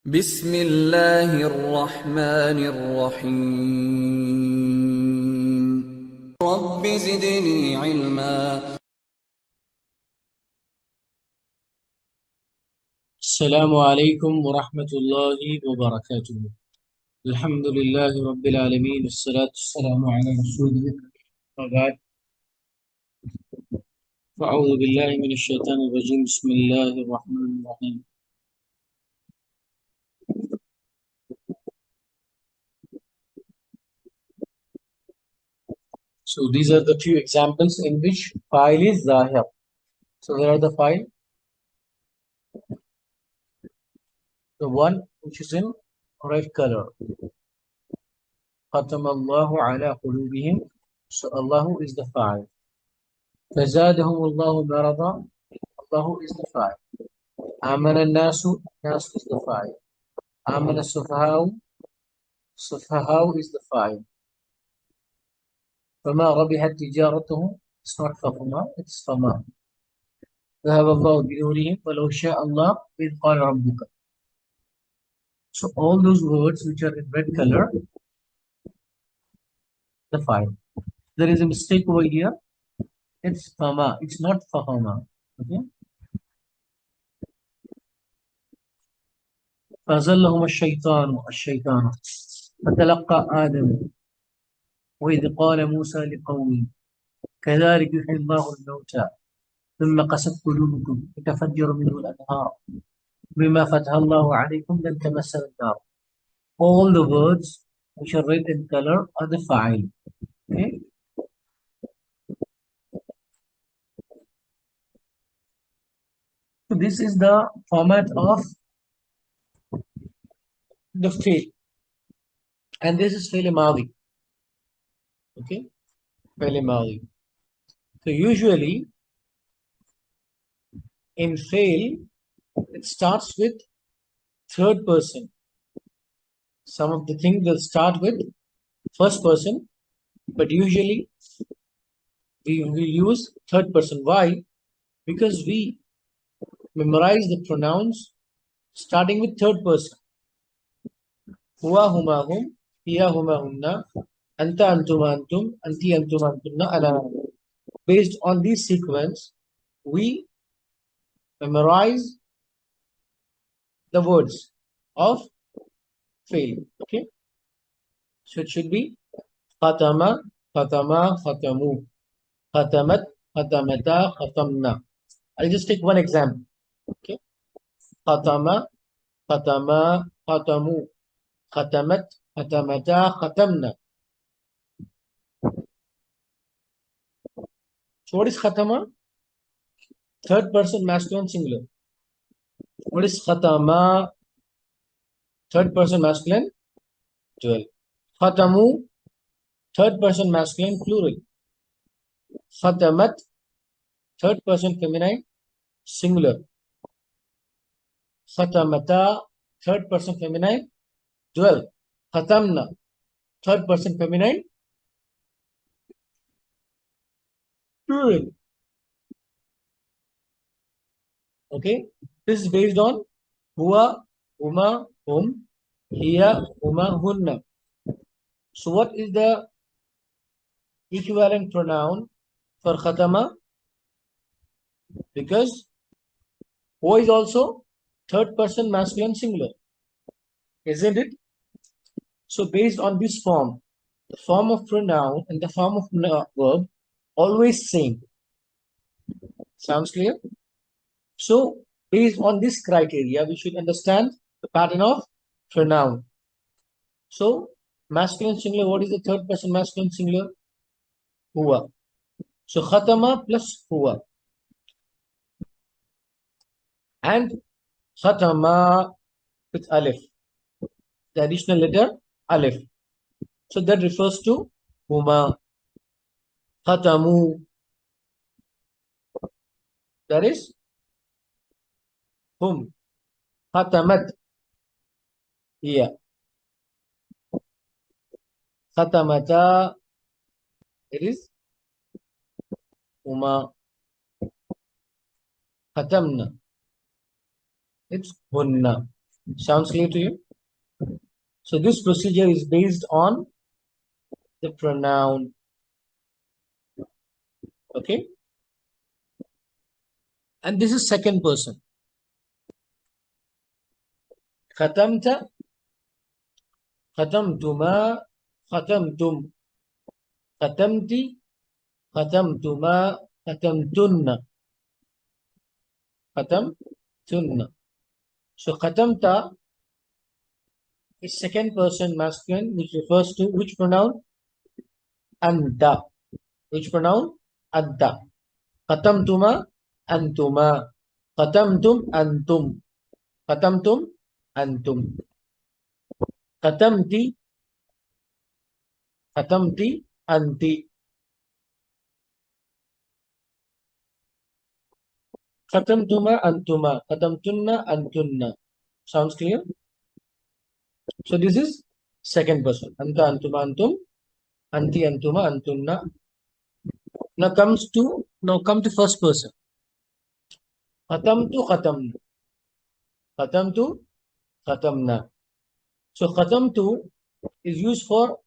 بسم الله الرحمن الرحيم رب زدني علما. السلام عليكم ورحمة الله وبركاته. الحمد لله رب العالمين والصلاة والسلام على رسوله وبعد. فأعوذ بالله من الشيطان الرجيم. بسم الله الرحمن الرحيم. So these are the few examples in which file is zahir. So there are the file, the one which is in red color. ختم الله على قلوبهم. So Allah is the file. فزادهم الله مرضا. Allah is the file. آمن الناس. الناس is the file. آمن السفهاء. السفهاء is the file. فما ربحت تجارته. It's not فما, it's فما. ذهب الله بنورهم ولو شاء الله إذ قال ربك. So all those words which are in red color, the file. There is a mistake over here. It's fama. It's not fahama. Okay. فأزلهم الشيطان فتلقى آدم وإذ قال موسى لقومه كذلك يحيي الله الموتى ثم قست قلوبكم يتفجر منه الأنهار بما فتح الله عليكم لن تمسنا النار. All the words which are red in color are the fa'il. Okay. So this is the format of the fi'l, and this is fi'l madi. Okay, fi'l madi. So usually in fi'l it starts with third person. Some of the things will start with first person, but usually we will use third person. Why? Because we memorize the pronouns starting with third person. Huwa huma hum, hiya huma hunna, anta antuma antum, anti antuma antunna, ana. Based on this sequence, we memorize the words of fail. Okay, so it should be khatama, khatama, khatamu, khatamat, khatamata, khatamna. I'll just take one example. Okay, khatama, khatama, khatamu, khatamat, khatamata, khatamna. So what is khatama? Third person masculine singular. What is khatama? Third person masculine dual. Khatamu, third person masculine plural. Khatamat, third person feminine singular. Khatamata, third person feminine dual. Khatamna, third person feminine plural. Okay, this is based on huwa, huma, hum, hiya, huma, hunna. So what is the equivalent pronoun for khatama? Because who is also third person masculine singular, isn't it? So based on this form, the form of pronoun and the form of verb always same. Sounds clear? So based on this criteria, we should understand the pattern of pronoun. So masculine singular, what is the third person masculine singular? Huwa. So khatama plus huwa. And khatama with alif, the additional letter alif. So that refers to huma. Khatamu, that is hum. Khatamat, hiya. Khatamata, it is huma. Khatamna, it's hunna. Sounds clear to you? So this procedure is based on the pronoun. Okay? And this is second person. Khatamta, khatamtuma, khatamtum, khatamti, khatamtuma, khatamtunna, khatamtunna. So khatamta is second person masculine, which refers to which pronoun? Anta. Which pronoun? Anta. Khatamtuma, antuma. Khatamtum, antum. Khatamtum, antum. Khatamti, khatamti, anti. Khatamtuma, antuma. Khatamtunna, antunna. Sounds clear? So this is second person. Anta, antuma, antum. Anti, antuma, antunna. Now come to first person. Khatamtu, khatamna. Khatamtu, khatamna. So khatamtu is used for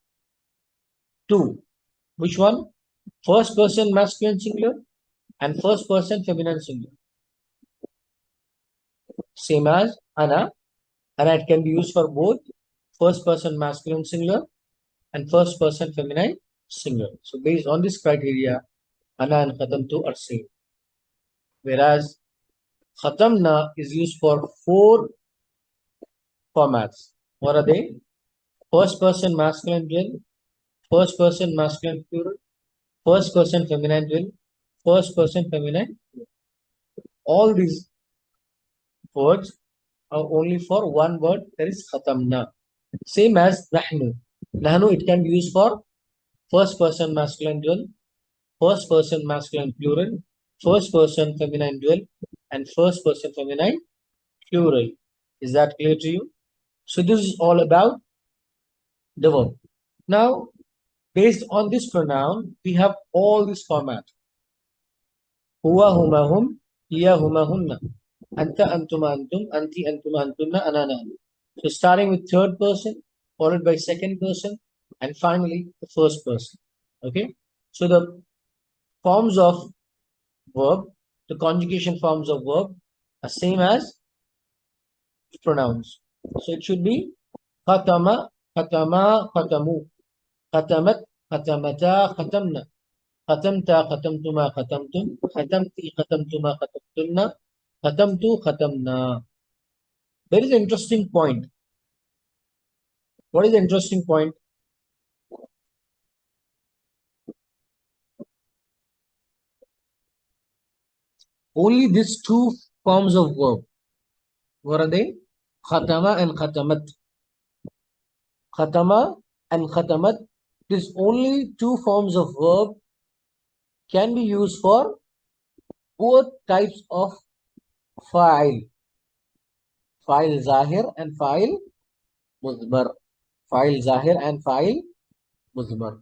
two. Which one? First person masculine singular and first person feminine singular. Same as ana. Ana, it can be used for both first person masculine singular and first person feminine singular. So based on this criteria, ana and khatamtu are same. Whereas khatamna is used for four formats. What are they? First person masculine dual, first person masculine plural, first person feminine dual, first person feminine. All these words are only for one word, that is khatamna. Same as nahnu. Nahnu, it can be used for first person masculine dual, first person masculine plural, first person feminine dual, and first person feminine plural. Is that clear to you? So this is all about the verb. Now, based on this pronoun, we have all this format. Huwa, huma, hum, hiya, huma, hunna. Anta, antuma, antum, anti, antuma, antunna, anana. So starting with third person, followed by second person, and finally the first person. Okay. So the forms of verb, the conjugation forms of verb are same as pronouns. So it should be khatama, khatama, khatamu, khatamat, khatamata, khatamna, khatamta, khatamtuma, khatamtum, khatamti, khatamtuma, khatamtunna, khatamtu, khatamna. There is an interesting point. What is the interesting point? Only these two forms of verb. What are they? Khatama and khatamat. Khatama and khatamat. These only two forms of verb can be used for both types of file. File zahir and file muzmar. File zahir and file muzmar.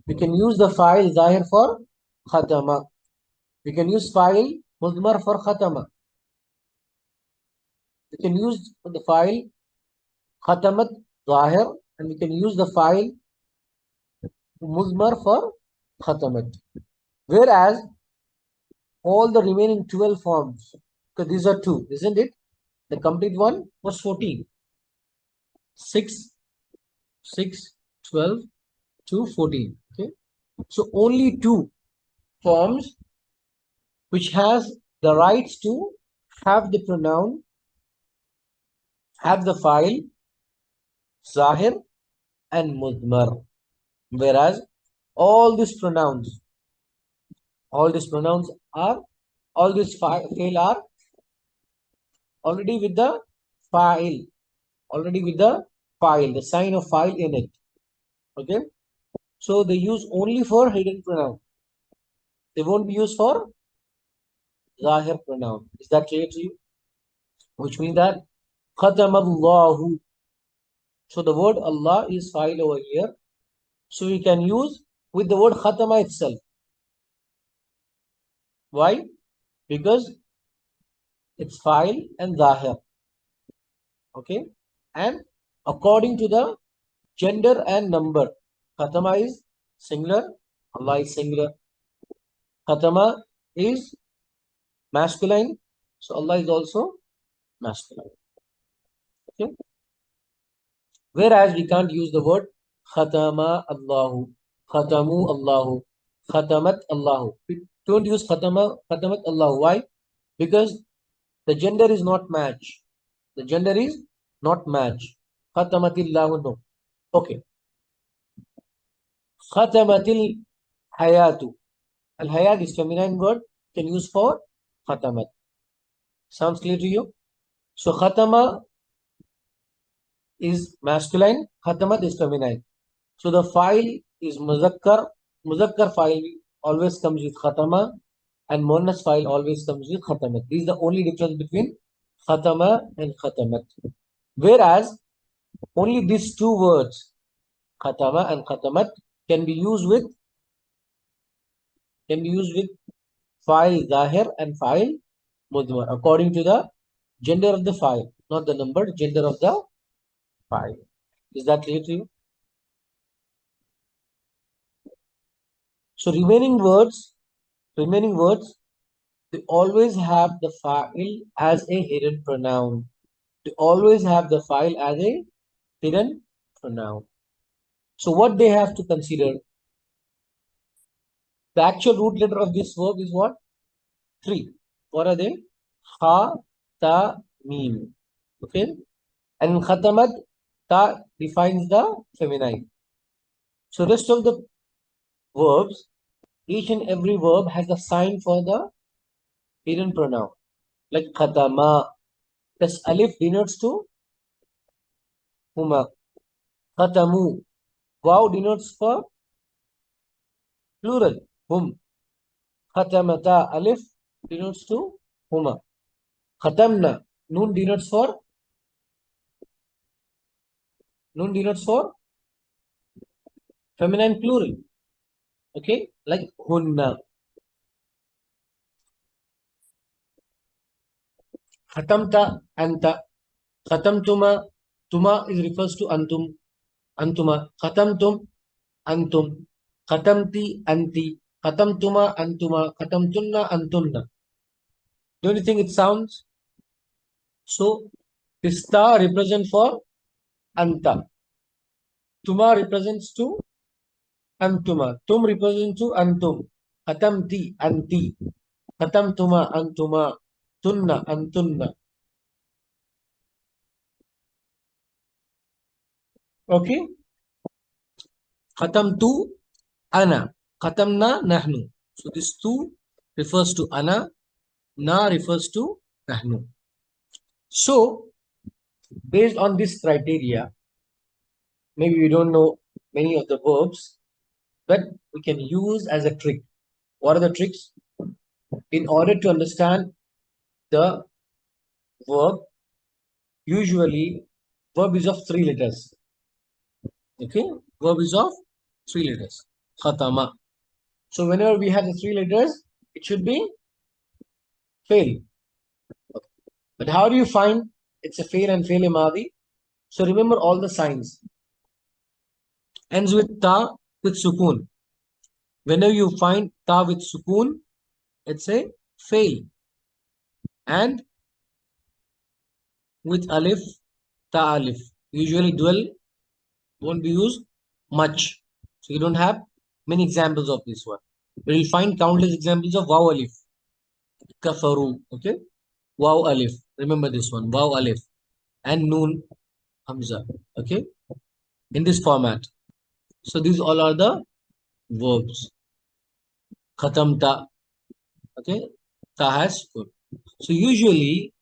We can use the file zahir for khatama. We can use file muzmar for khatama. We can use the file khatamat zahir, and we can use the file muzmar for khatamat. Whereas all the remaining 12 forms, because these are two, isn't it? The complete one was 14. 6, 6, 12, 2, 14. Okay. So only two forms which has the rights to have the pronoun, have the file, zahir and mudmar. Whereas all these pronouns are, all these file are already with the file, the sign of file in it. Okay. So they use only for hidden pronoun. They won't be used for zahir pronoun. Is that clear to you? Which means that khatamallahu. So the word Allah is file over here. So we can use with the word khatama itself. Why? Because it's file and zahir. Okay, and according to the gender and number. Khatama is singular, Allah is singular. Khatama is masculine, so Allah is also masculine. Okay, whereas we can't use the word khatama Allahu, khatamu Allahu, khatamat Allahu. We don't use khatamat Allahu. Why? Because the gender is not match. The gender is not match. Khatamatillahu, no. Okay. Khatamatil hayatu. Al hayat is feminine word, can use for khatamat. Sounds clear to you? So khatama is masculine, khatamat is feminine. So the file is muzakkar. Muzakkar file always comes with khatama, and muannas file always comes with khatamat. This is the only difference between khatama and khatamat. Whereas only these two words, khatama and khatamat, can be used with file zahir and file mudmar according to the gender of the file, not the number, gender of the file. Is that clear to you? So remaining words, they always have the file as a hidden pronoun. They always have the file as a hidden pronoun. So what they have to consider? The actual root letter of this verb is what? 3. What are they? Ha, ta, mim. Okay. And khatamat, ta defines the feminine. So rest of the verbs, each and every verb has a sign for the hidden pronoun. Like khatama, this alif denotes to huma. Khatamu, waw denotes for plural, hum. Khatamata, alif denotes to huma. Khatamna, noon denotes for feminine plural. Okay, like hunna. Khatamta, anta. Khatamtuma, tuma is refers to antum, antuma. Khatamtum, antum. Khatamti, anti. Khatamtuma, antuma. Khatamtunna, antunna. Don't you think it sounds? So, this ta represents for anta. Tuma represents to antuma. Tum represents to antum. Khatamti, anti. Khatamtuma, antuma. Tunna, antunna. Okay? Khatamtu, ana. Khatamna, nahnu. So, this tu refers to ana. Na refers to nahnu. So, based on this criteria, maybe we don't know many of the verbs, but we can use as a trick. What are the tricks? In order to understand the verb, usually verb is of 3 letters. Okay, verb is of 3 letters. Khatama. So whenever we have the 3 letters, it should be fail. Okay. But how do you find it's a fail and fail madi? So remember all the signs. Ends with ta with sukun. Whenever you find ta with sukun, it's a fail. And with alif, ta alif. Usually dual won't be used much. So you don't have many examples of this one. You will find countless examples of waw alif. Kafaru. Okay. Waw alif. Remember this one. Waw alif. And noon hamza. Okay. In this format. So these all are the verbs. Khatamta. Okay. Ta has good. So usually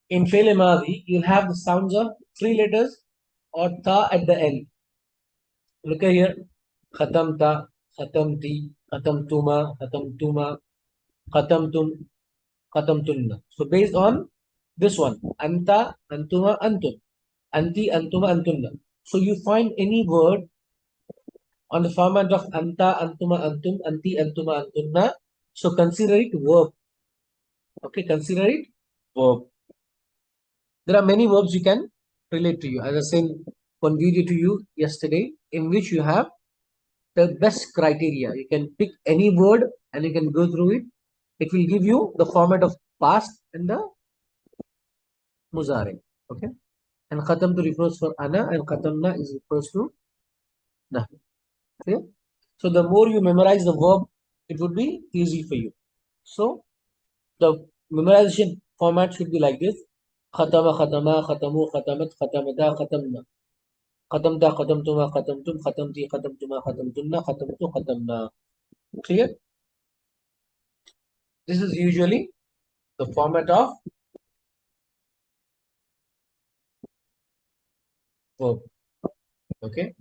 in Fi'l Madi, you'll have the sounds of 3 letters or ta at the end. Look at here. Khatamta, khatamti, khatamtuma, khatamtuma, khatamtum, khatamtunna. So based on this one, anta, antuma, antum, anti, antuma, antunna. So you find any word on the format of anta, antuma, antum, anti, antuma, antunna. So consider it verb. Okay, consider it verb. There are many verbs you can relate to you. As I sent one video to you yesterday, in which you have the best criteria. You can pick any word and you can go through it. It will give you the format of past and the muzare. Okay. And khatamtu refers for ana and khatamna is refers to nah. Okay. So the more you memorize the verb, it would be easy for you. So the memorization format should be like this. Khatama, khatama, khatamu, khatamat, khatamata, khatamna. Khatamta, khatamtuma, khatamtum, khatamti, khatamtuma, khatamtunna, khatamtu, khatamna. Clear? This is usually the format of verb. Okay.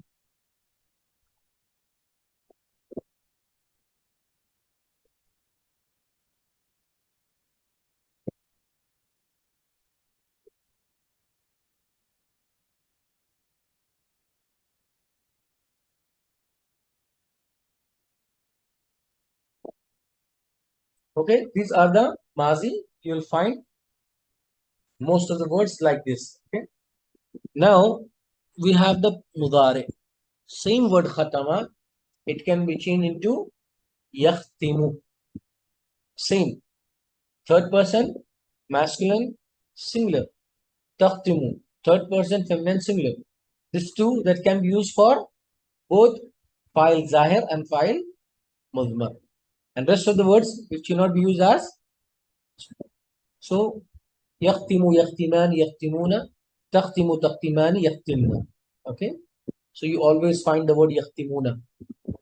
Okay. These are the mazi. You will find most of the words like this. Okay. Now we have the mudare. Same word khatama. It can be changed into yakhtimu. Same. Third person, masculine, singular. Takhtimu. Third person, feminine, singular. These two that can be used for both file zahir and file mudmar. And rest of the words which cannot be used as so yakhtimu, yakhtiman, yakhtimuna, takhtimu, takhtimani, yakhtimna. Okay. So you always find the word yakhtimuna.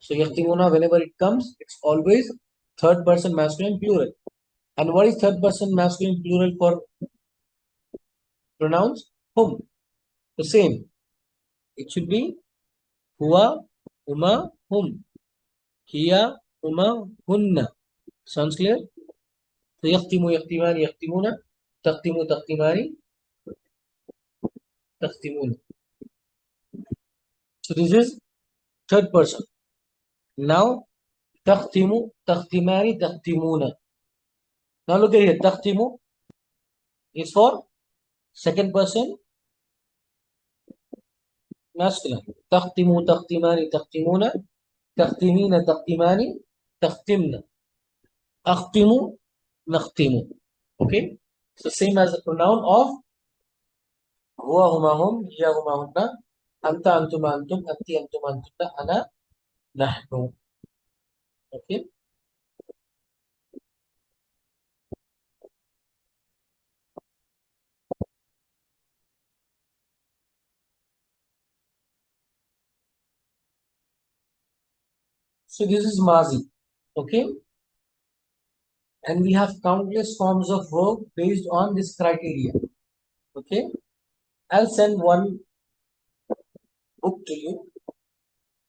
So yakhtimuna, whenever it comes, it's always third person masculine plural. And what is third person masculine plural for pronouns? Hum. The same. It should be huwa, huma, hum. Hiya, huma, hunna. Sounds clear? So yakhtimu, yakhtimani, yakhtimuna, takhtimu, takhtimani, takhtimuna. So this is third person. Now takhtimu, takhtimani, takhtimuna. Now look at here. Takhtimu is for second person masculine. Takhtimu, takhtimani, takhtimuna, takhtimina, takhtimani, takhtimna. Akhtimu, nakhtimu. Okay. So same as the pronoun of huwa, huma, hum, hiya, huma, hunna, anta, antuma, antum, anti, antum, antunna, ana, nahnu. Okay. So this is mazi. Okay. And we have countless forms of verb based on this criteria. Okay. I'll send one book to you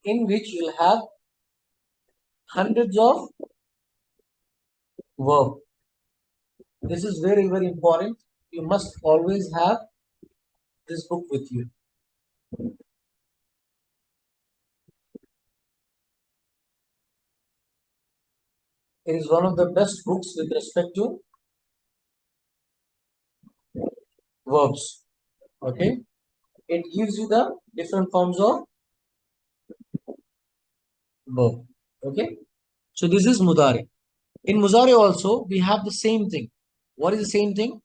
in which you'll have hundreds of verb. This is very, very important. You must always have this book with you. It is one of the best books with respect to verbs. Okay. It gives you the different forms of verb. Okay. So this is mudari. In mudari also, we have the same thing. What is the same thing?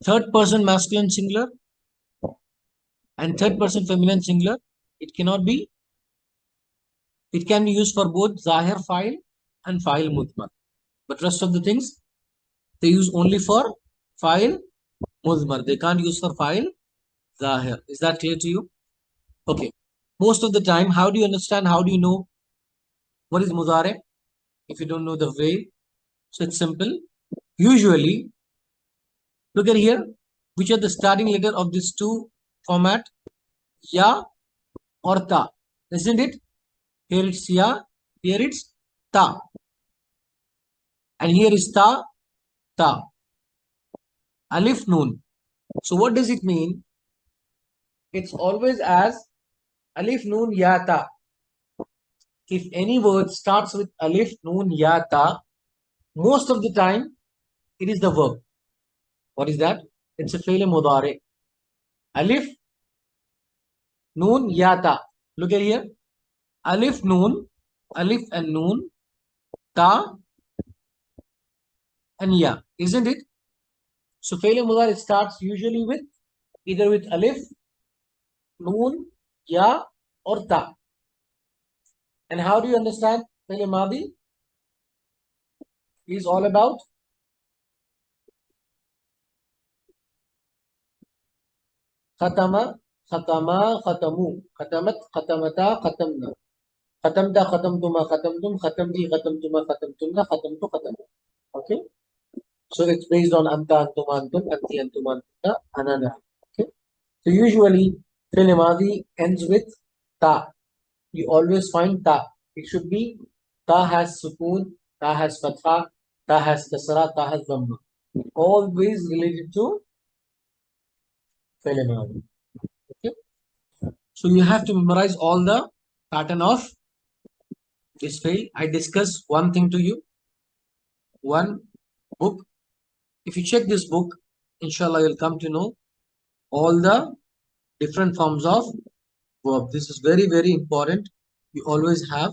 Third person masculine singular and third person feminine singular. It cannot be. It can be used for both zahir file and file mudmar. But rest of the things they use only for file mudmar. They can't use for file zahir. Is that clear to you? Okay. Most of the time, how do you understand? How do you know what is mudare? If you don't know the way, so it's simple. Usually, look at here. Which are the starting letter of these two format? Ya or ta. Isn't it? Here it's ya. Here it's ta. And here is ta, ta. Alif noon. So what does it mean? It's always as alif noon ya ta. If any word starts with alif noon ya ta, most of the time it is the verb. What is that? It's a fi'l mudari. Alif, noon, ya, ta. Look at here. Alif, noon, alif and noon, ta and ya. Isn't it? So fi'l mudari starts usually with either with alif, noon, ya or ta. And how do you understand fi'l madi? Is all about khatama, khatama, khatamu, khatamat, khatamata, khatamna, khatamta, khatamtuma, khatamtum, khatamti, khatamtuma, khatamtumna, khatamtu, khatam. Okay. So it's based on anta, antuma, antum, anti, antuma, antunna, anana. Okay. So usually fi'l madi ends with ta. You always find ta. It should be ta has sukoon, ta has fatha, ta has kasra, ta has dhamma. Always related to fi'l madi. Okay. So you have to memorize all the pattern of this fail. I discuss one thing to you, one book. If you check this book, inshallah, you'll come to know all the different forms of verb. This is very, very important. You always have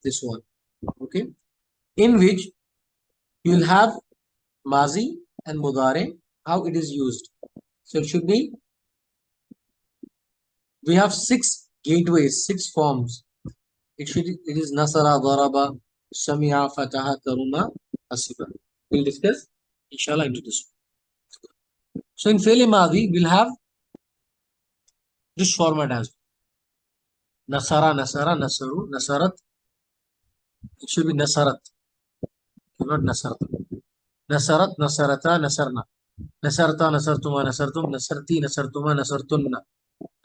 this one. Okay. In which you'll have mazi and mudare, how it is used. So it should be, we have 6 gateways, 6 forms. It is nasara, daraba, sami'a, fataha, karuma, asiba. We'll discuss inshallah into this. So in fi'l madi, we'll have this format as well. Nasara, nasara, nasaru, nasarat. It should be nasarat, not nasarat. Nasarat, nasarata, nasarna. Nasarta, nasartuma, nasartum, nasarti, nasartuma, nasartunna.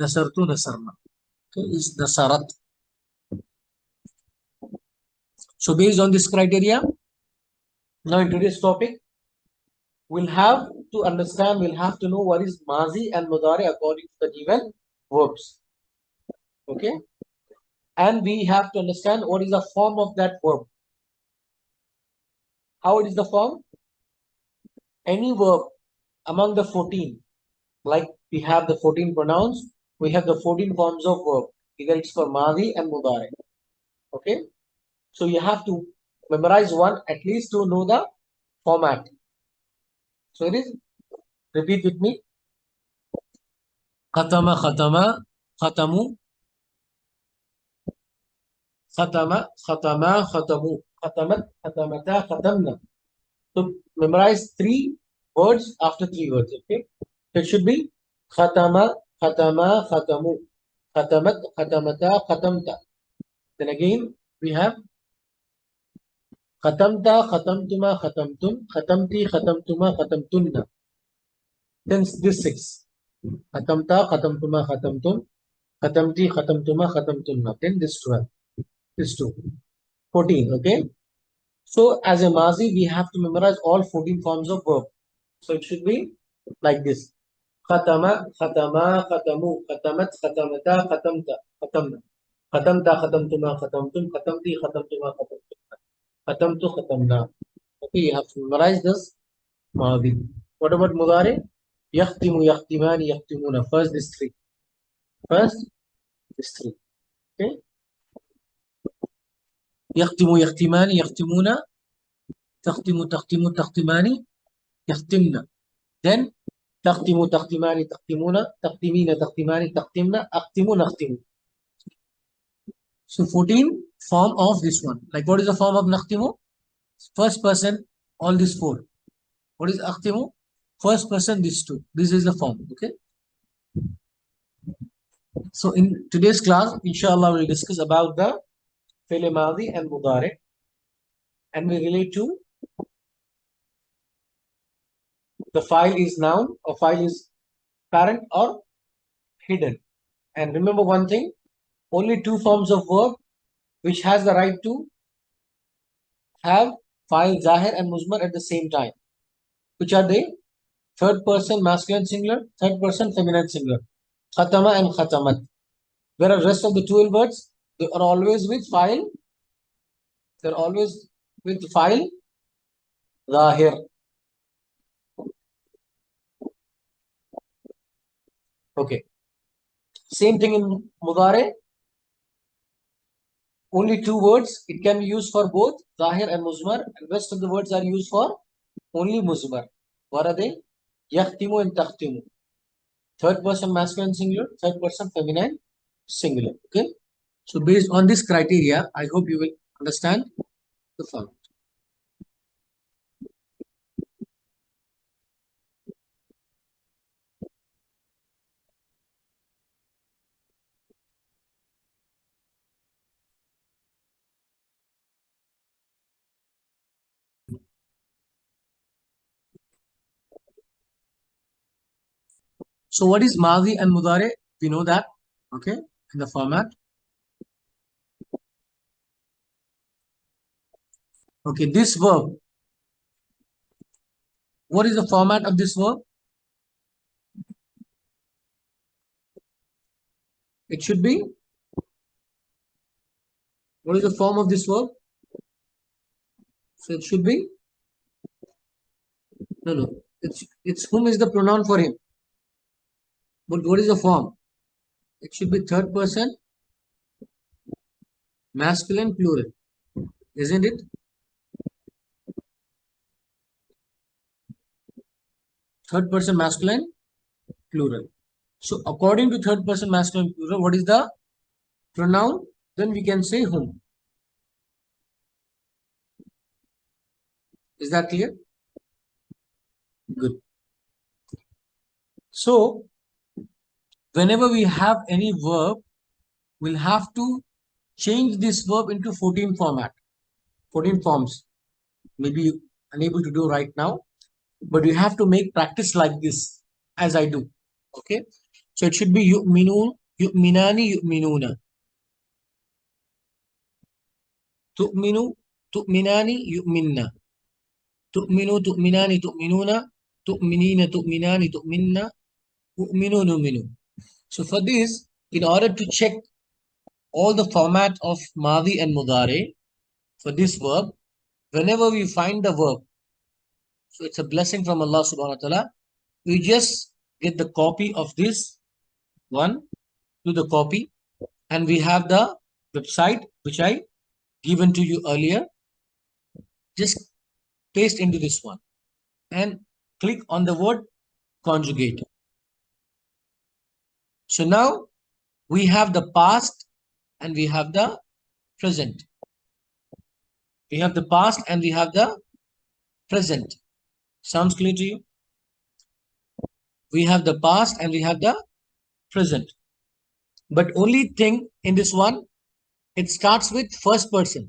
Nasartu, nasarna. Okay, is nasarat. So based on this criteria, now in today's topic, we'll have to understand, we'll have to know what is mazi and mudari according to the given verbs. Okay. And we have to understand what is the form of that verb. How it is the form? Any verb among the 14, like we have the 14 pronouns, we have the 14 forms of verb. Either it's for madi and mudari. Okay. So you have to memorize one at least to know the format. So it is, repeat with me. Khatama, khatama, khatamu, khatama, khatama, khatamu, khatamat, khatamata, khatamna. So memorize 3 words after 3 words. Okay. So it should be khatama, khatama, khatamu, khatamat, khatamata, khatamta. Then again we have khatamta, khatamtuma, khatamtum, khatamti, khatamtuma, khatamtunna. Then this 6. Khatamta, khatamtuma, khatamtum, khatamti, khatamtuma, khatamtunna. Then this 12. This 2. 14. Okay. So as a mazi, we have to memorize all 14 forms of verb. So it should be like this. Khatama, khatama, khatamu, khatamat, khatamata, khatamta, khatamna. Khatamta, khatamtuma, khatamtum, khatamti, khatamtuma, khatamtunna. Khatamtu, khatamna. Okay, you have to memorize this Madi. What about Mudare? Yakhtimu, yakhtimani, yakhtimuna. First, this 3. First, this 3. Okay. Yakhtimu, yakhtimani, yakhtimuna. Takhtimu, takhtimu, takhtimani, yakhtimna. Then, takhtimu, takhtimani, takhtimuna, takhtimina, takhtimani, takhtimna, akhtimu, nakhtimu. So 14 form of this one. Like what is the form of nakhtimu? First person, all these 4. What is akhtimu? First person, these 2. This is the form. Okay. So in today's class, inshallah, we'll discuss about the fi'l madi and mudari, and we relate to the file is noun or file is parent or hidden. And remember one thing, only 2 forms of verb which has the right to have file zahir and muzmar at the same time. Which are they? Third person masculine singular, third person feminine singular. Khatama and khatamat. Whereas rest of the 12 words, they are always with file. They're always with file zahir. Okay. Same thing in Mudare. Only two words. It can be used for both Zahir and Muzmar. And rest of the words are used for only Muzmar. What are they? Yakhtimu and Takhtimu. Third person masculine singular, third person feminine singular. Okay. So based on this criteria, I hope you will understand the form. So what is Madi and Mudare? We know that. Okay. In the format. Okay. This verb. What is the format of this verb? It should be. What is the form of this verb? So it should be. No. It's whom is the pronoun for him. But what is the form? It should be third person masculine plural. Isn't it? Third person masculine plural. So according to third person masculine plural, what is the pronoun? Then we can say whom. Is that clear? Good. So whenever we have any verb, we'll have to change this verb into 14 format, 14 forms. Maybe you're unable to do right now, but you have to make practice like this as I do. Okay. So it should be yu'minun, yu'minani, yu'minuna. Tu'minu, tu'minani, yu'minna. Tu'minu, tu'minani, tu'minuna. Tu'minina, tu'minani, tu'minna. U'minu, nu'minu. So for this, in order to check all the format of Madi and Mudare for this verb, whenever we find the verb, so it's a blessing from Allah subhanahu wa ta'ala, we just get the copy of this one to the copy, and we have the website which I given to you earlier. Just paste into this one and click on the word conjugate. So now we have the past and we have the present. We have the past and we have the present. Sounds clear to you? We have the past and we have the present. But only thing in this one, it starts with first person.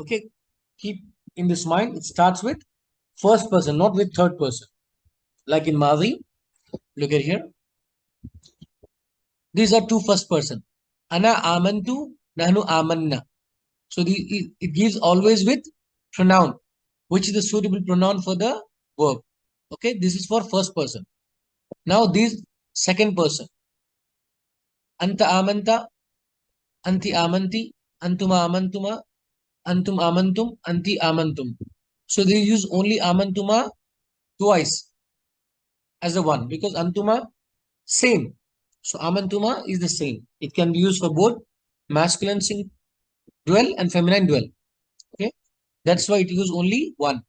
Okay, keep in this mind, it starts with first person, not with third person. Like in Madi, look at here. These are two first person. Ana amantu, nahnu amanna. So it gives always with pronoun, which is the suitable pronoun for the verb. Okay, this is for first person. Now this second person. Anta amanta, anti amanti, antuma amantuma, antum amantum, anti amantum. So they use only amantuma twice as a one because antuma same. So amantuma is the same. It can be used for both masculine dual and feminine dual. Okay, that's why it uses only one.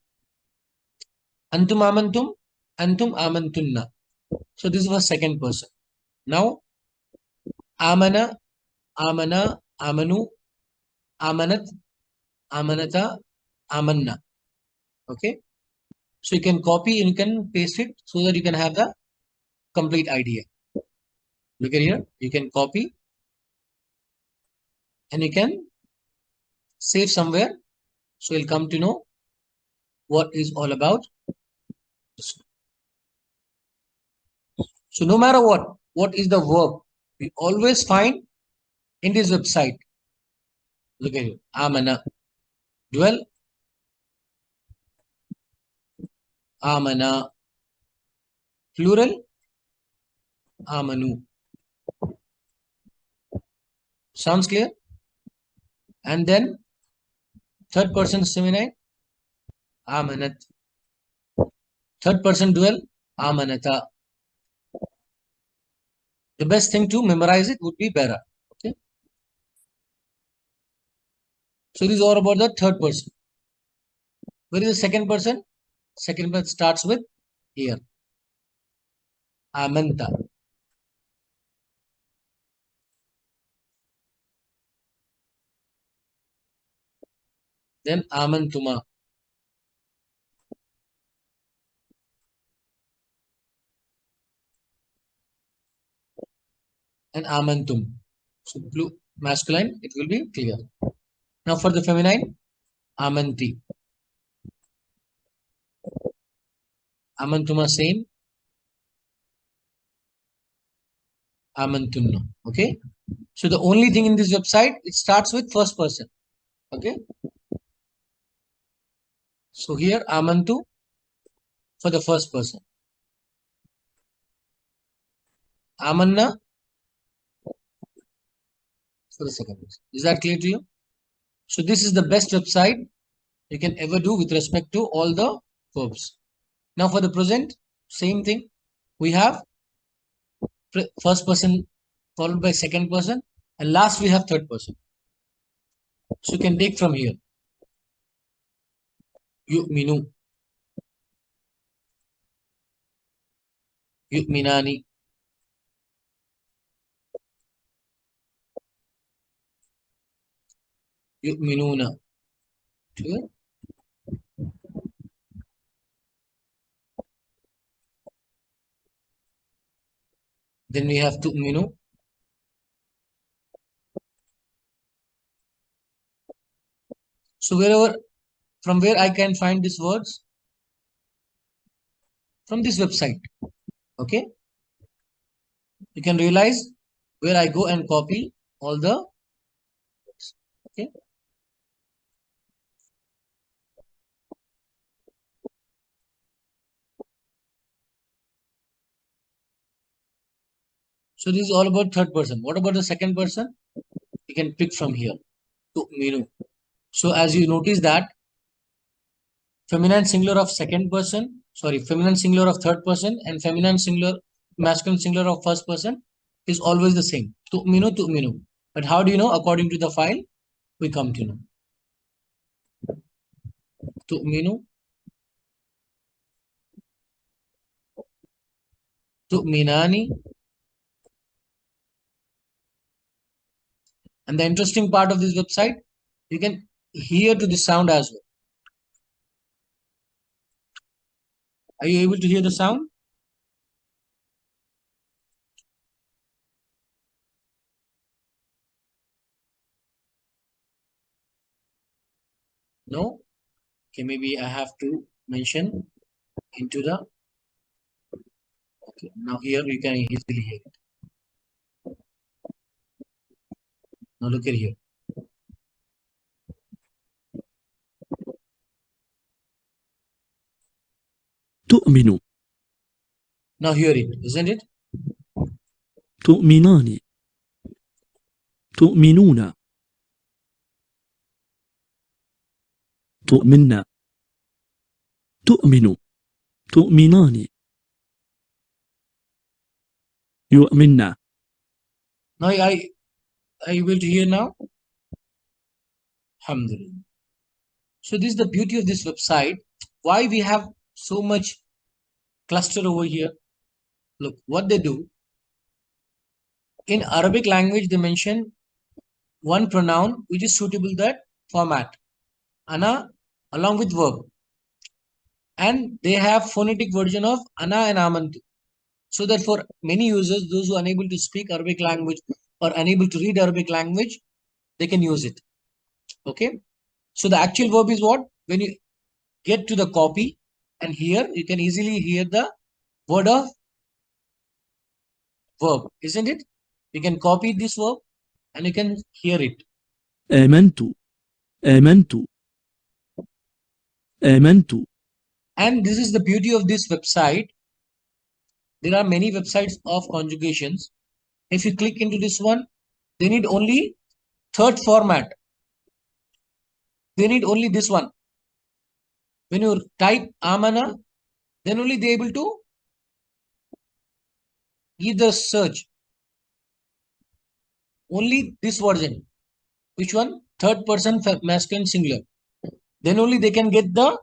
Antum amantum, antum amantunna. So this was second person. Now amana, amana, amanu, amanat, amanata, amanna. Okay. So you can copy and you can paste it so that you can have the complete idea. Look at here. You can copy and you can save somewhere. So you'll come to know what is all about. So no matter what is the verb, we always find in this website. Look at it. Amana. Dual. Amana. Plural. Amanu. Sounds clear? And then third person feminine. Amanat. Third person dual. Amanata. the best thing to memorize it would be better. Okay. So this is all about the third person. Where is the second person? Second person starts with here. Amanta. Then amantuma. And amantum. So blue masculine, it will be clear. Now for the feminine, amanti. Amantuma same. Amantunna. Okay. So the only thing in this website, it starts with first person. Okay. So here amantu for the first person. Amanna for the second person. Is that clear to you? So this is the best website you can ever do with respect to all the verbs. Now for the present, same thing. We have first person followed by second person, and last we have third person. So you can take from here. Yu'minu, yu'minani, yu'minuna. Okay? Then we have tu'minu. So wherever, from where I can find these words? From this website. Okay. You can realize where I go and copy all the words. Okay. So this is all about third person. What about the second person? You can pick from here. Tu'minu. So as you notice that feminine singular of second person, feminine singular of third person and feminine singular, masculine singular of first person is always the same. Tu'minu, tu'minu. But how do you know? According to the file, we come to know. Tu'minu, tu'minani. And the interesting part of this website, you can hear to the sound as well. Are you able to hear the sound? No? Okay, maybe I have to mention into the. Okay, now here you can easily hear it. Now look at here. تؤمن Now hear it, isn't it? تؤمنان تؤمنون تؤمن تؤمن تؤمنان يؤمن. Now are you able to hear now? Alhamdulillah. So this is the beauty of this website. Why we have so much cluster over here? Look what they do. In Arabic language, they mention one pronoun which is suitable that format. Ana along with verb. And they have phonetic version of ana and amantu. So that for many users, those who are unable to speak Arabic language or unable to read Arabic language, they can use it. Okay. So the actual verb is what? When you get to the copy and here you can easily hear the word of verb, isn't it? You can copy this verb and you can hear it. آمنت آمنت آمنت. And this is the beauty of this website. There are many websites of conjugations. If you click into this one, they need only third format. They need only this one. When you type amana, then only they able to give the search. only this version. Which one? Third person masculine singular. Then only they can get the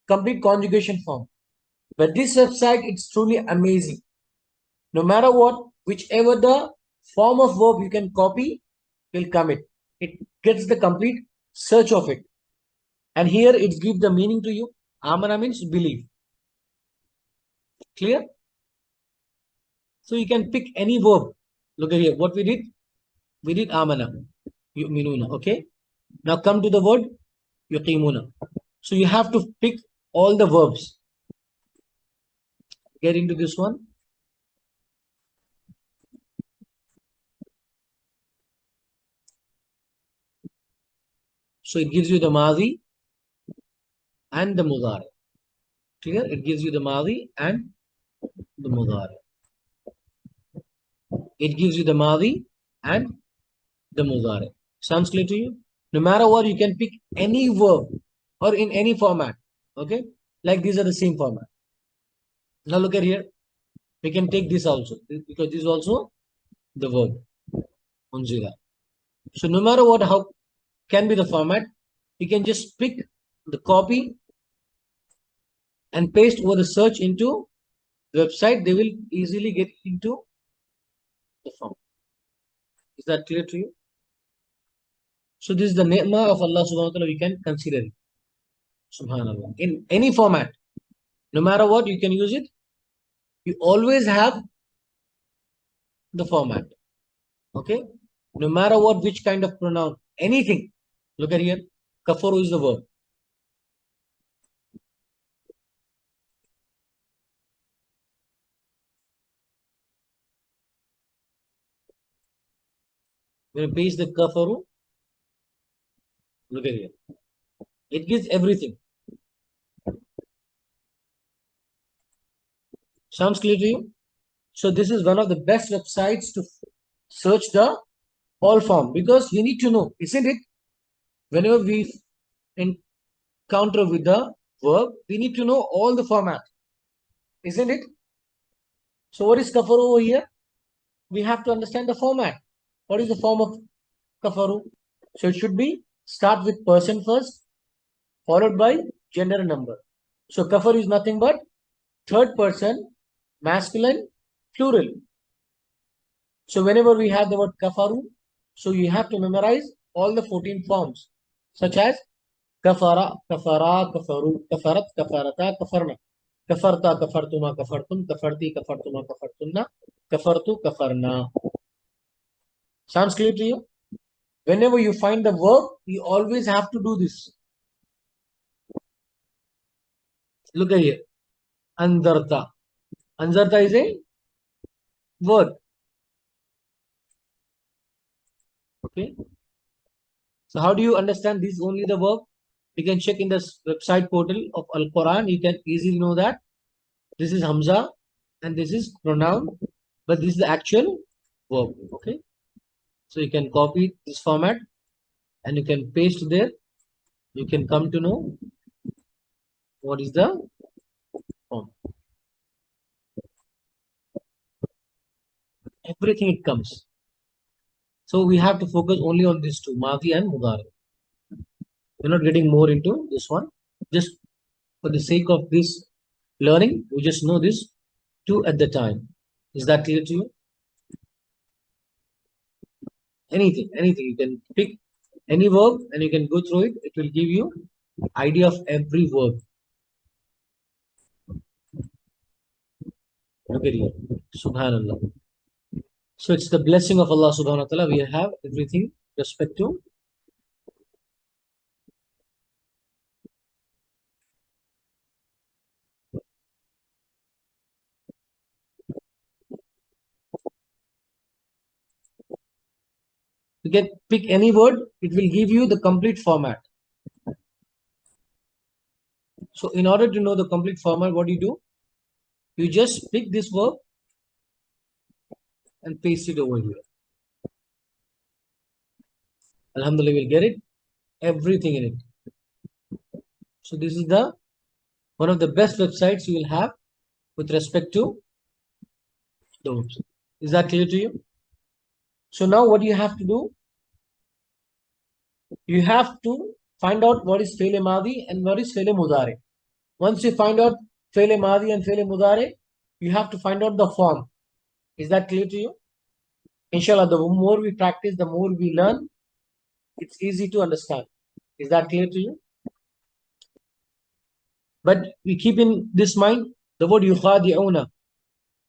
complete conjugation form. But this website, it's truly amazing. No matter what, whichever the form of verb you can copy, will come it. It gets the complete search of it. And here it gives the meaning to you. Amana means believe. Clear? So you can pick any verb. Look at here. What we did? We did amana. Yu'minuna. Okay. Now come to the word yuqimuna. So you have to pick all the verbs. Get into this one. So it gives you the Madi and the Mudari. Clear? It gives you the Madi and the Mudari. It gives you the Madi and the Mudari. Sounds clear to you? No matter what, you can pick any verb or in any format. Okay? Like these are the same format. Now look at here. We can take this also because this is also the verb. Unzila. So no matter what, how can be the format, you can just pick the copy and paste over the search into the website. They will easily get into the form. Is that clear to you? So this is the ni'mah of Allah subhanahu wa ta'ala. We can consider it. Subhanallah. In any format, no matter what, you can use it. You always have the format. Okay? No matter what, which kind of pronoun, anything. Look at here. Kafaru is the verb. When you paste the kafaru, look at here. It gives everything. Sounds clear to you? So this is one of the best websites to search the all form because we need to know, isn't it? Whenever we encounter with the verb, we need to know all the format, isn't it? So what is kafaru over here? We have to understand the format. What is the form of kafaru? So it should be start with person first, followed by gender and number. So kafaru is nothing but third person, masculine, plural. So whenever we have the word kafaru, so you have to memorize all the 14 forms, such as kafara, kafara, kafaru, kafarat, kafarata, kafarna, kafarta, kafartuma, kafartum, kafarti, kafartuma, kafartunna, kafartu, kafarna. Sounds clear to you? Whenever you find the verb, you always have to do this. Look at here. Andarta. Andarta is a word. Okay. So how do you understand this is only the verb? You can check in the website portal of Al-Quran. You can easily know that this is Hamza and this is pronoun, but this is the actual verb. Okay. So you can copy this format and you can paste there. You can come to know what is the form. Everything it comes. So we have to focus only on these two, Madi and Mudari. We're not getting more into this one. Just for the sake of this learning, we just know this two at the time. Is that clear to you? Anything. You can pick any verb and you can go through it. It will give you idea of every verb. Look at here. Subhanallah. So it's the blessing of Allah subhanahu wa ta'ala. We have everything respect to. You can pick any word, it will give you the complete format. So in order to know the complete format, what do? You just pick this verb and paste it over here. Alhamdulillah, we'll get it. Everything in it. So this is the one of the best websites you will have with respect to the verbs. Is that clear to you? So now what you have to do, you have to find out what is Fi'l Madi and what is Fi'l Mudari. Once you find out Fi'l Madi and Fi'l Mudari, you have to find out the form. Is that clear to you? Inshallah, the more we practice, the more we learn. It's easy to understand. Is that clear to you? But we keep in this mind the word yukhadi'una.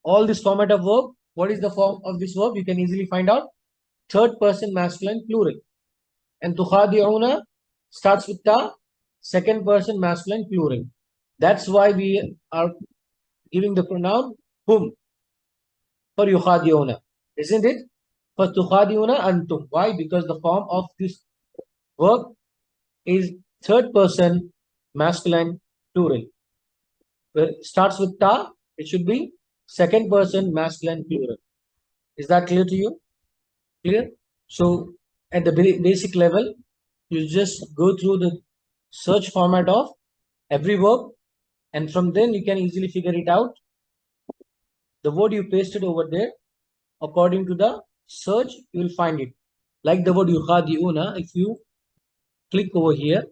All this format of verb, what is the form of this verb? You can easily find out. Third person masculine plural. And tukhadi'una starts with ta, second person masculine plural. That's why we are giving the pronoun hum for yukhadi'una. Isn't it? For tukhadi'una antum. Why? Because the form of this verb is third person masculine plural. Where it starts with ta, it should be second person masculine plural. Is that clear to you? Clear? So at the basic level, you just go through the search format of every verb, and from then you can easily figure it out. The word you pasted over there, according to the search, you will find it. Like the word yukhadi'una, if you click over here,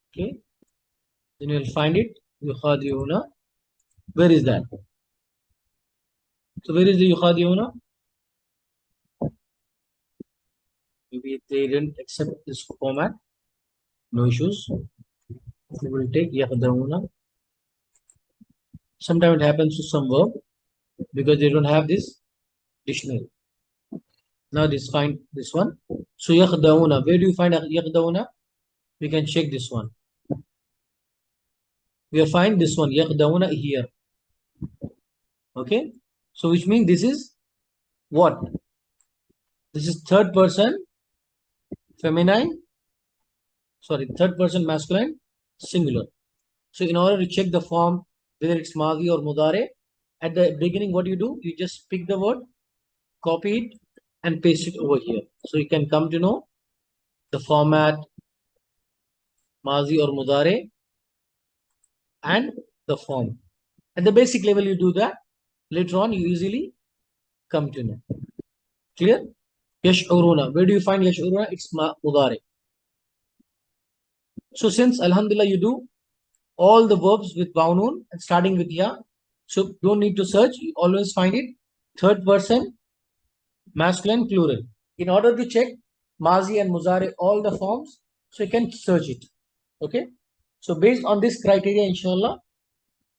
okay, then you will find it. Yukhadi'una. Where is that? So where is the yukhadi'una? Maybe they didn't accept this format. No issues. We will take yakhda'una. Sometimes it happens to some verb because they don't have this dictionary. Now this find this one. So yakhda'una. Where do you find yakhda'una? We can check this one. We will find this one yakhda'una here. Okay. So which means this is what? This is third person feminine. Sorry, third person masculine singular. So in order to check the form, whether it's Madi or Mudare, at the beginning, what you do? You just pick the word, copy it, and paste it over here. So you can come to know the format, Madi or Mudare, and the form. At the basic level, you do that. Later on, you easily come to know. Clear? Yash'uruna. Where do you find Yash'uruna? It's Mudare. So since, Alhamdulillah, you do all the verbs with Baunun and starting with Ya, so don't need to search. You always find it. Third person, masculine, plural. In order to check Mazi and Muzare, all the forms, so you can search it. Okay. So based on this criteria, inshallah,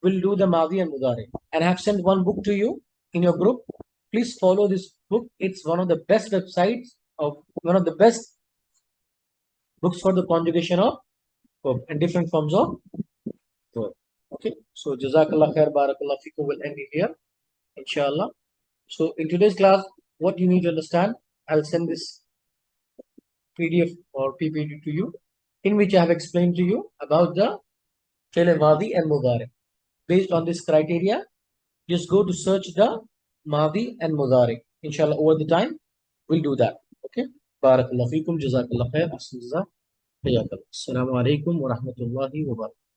we'll do the Mazi and Muzare. And I have sent one book to you in your group. Please follow this book. It's one of the best websites of one of the best books for the conjugation of verb and different forms of verb. Okay. So Jazakallah khair, Barakallah fikum will end it here, inshallah. So in today's class, what you need to understand, I'll send this PDF or PPT to you, in which I have explained to you about the Fi'l Madi and Mudari. Based on this criteria, just go to search the Madi and Mudari. Inshallah, over the time, we'll do that. Okay. Barakallah fikum, Jazakallah khair, Assalamu alaikum wa rahmatullahi wa barakatuh.